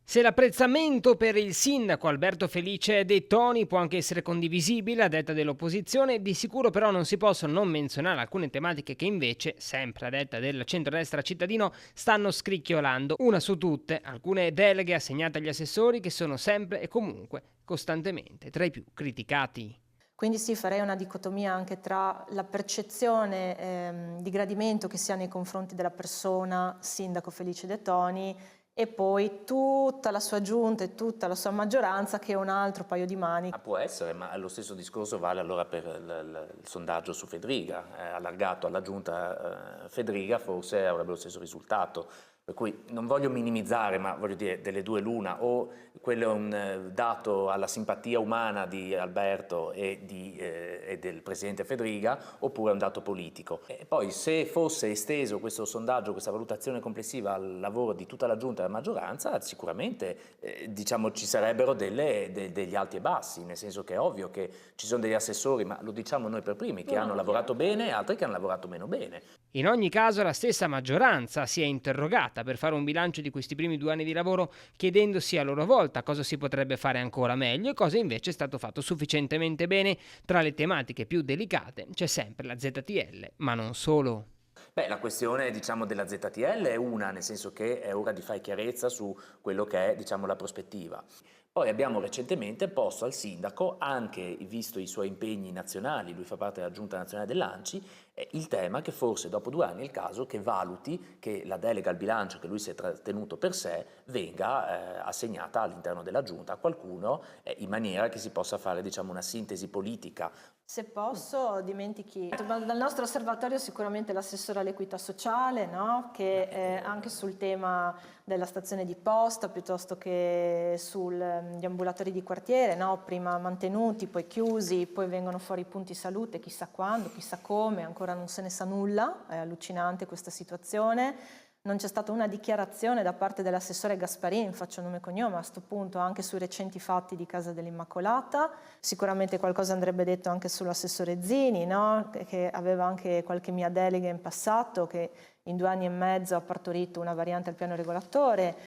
Se l'apprezzamento per il sindaco Alberto Felice De Toni può anche essere condivisibile a detta dell'opposizione, di sicuro però non si possono non menzionare alcune tematiche che invece, sempre a detta del centrodestra cittadino, stanno scricchiolando. Una su tutte, alcune deleghe assegnate agli assessori che sono sempre e comunque, costantemente, tra i più criticati. Quindi sì, farei una dicotomia anche tra la percezione di gradimento che si ha nei confronti della persona sindaco Felice De Toni e poi tutta la sua giunta e tutta la sua maggioranza che è un altro paio di maniche. Può essere, ma lo stesso discorso vale allora per il sondaggio su Fedriga, allargato alla giunta Fedriga forse avrebbe lo stesso risultato. Per cui non voglio minimizzare, ma voglio dire delle due l'una, o quello è un dato alla simpatia umana di Alberto e del presidente Fedriga, oppure è un dato politico. E poi se fosse esteso questo sondaggio, questa valutazione complessiva al lavoro di tutta la giunta e della maggioranza, sicuramente diciamo, ci sarebbero degli alti e bassi, nel senso che è ovvio che ci sono degli assessori, ma lo diciamo noi per primi, che hanno lavorato bene e altri che hanno lavorato meno bene. In ogni caso la stessa maggioranza si è interrogata per fare un bilancio di questi primi 2 anni di lavoro, chiedendosi a loro volta cosa si potrebbe fare ancora meglio e cosa invece è stato fatto sufficientemente bene. Tra le tematiche più delicate c'è sempre la ZTL, ma non solo. Beh, la questione diciamo, della ZTL è una, nel senso che è ora di fare chiarezza su quello che è diciamo, la prospettiva. Poi abbiamo recentemente posto al sindaco, anche visto i suoi impegni nazionali, lui fa parte della giunta nazionale dell'ANCI, il tema che forse dopo 2 anni è il caso che valuti che la delega al bilancio che lui si è trattenuto per sé venga assegnata all'interno della giunta a qualcuno in maniera che si possa fare diciamo, una sintesi politica. Se posso, dimentichi, dal nostro osservatorio sicuramente l'assessore all'equità sociale, no? Che anche sul tema della stazione di posta piuttosto che sugli ambulatori di quartiere, no? Prima mantenuti, poi chiusi, poi vengono fuori i punti salute, chissà quando, chissà come, ancora non se ne sa nulla, è allucinante questa situazione. Non c'è stata una dichiarazione da parte dell'assessore Gasparin, faccio nome e cognome a questo punto, anche sui recenti fatti di Casa dell'Immacolata. Sicuramente qualcosa andrebbe detto anche sull'assessore Zini, no? Che aveva anche qualche mia delega in passato, che in 2 anni e mezzo ha partorito una variante al piano regolatore.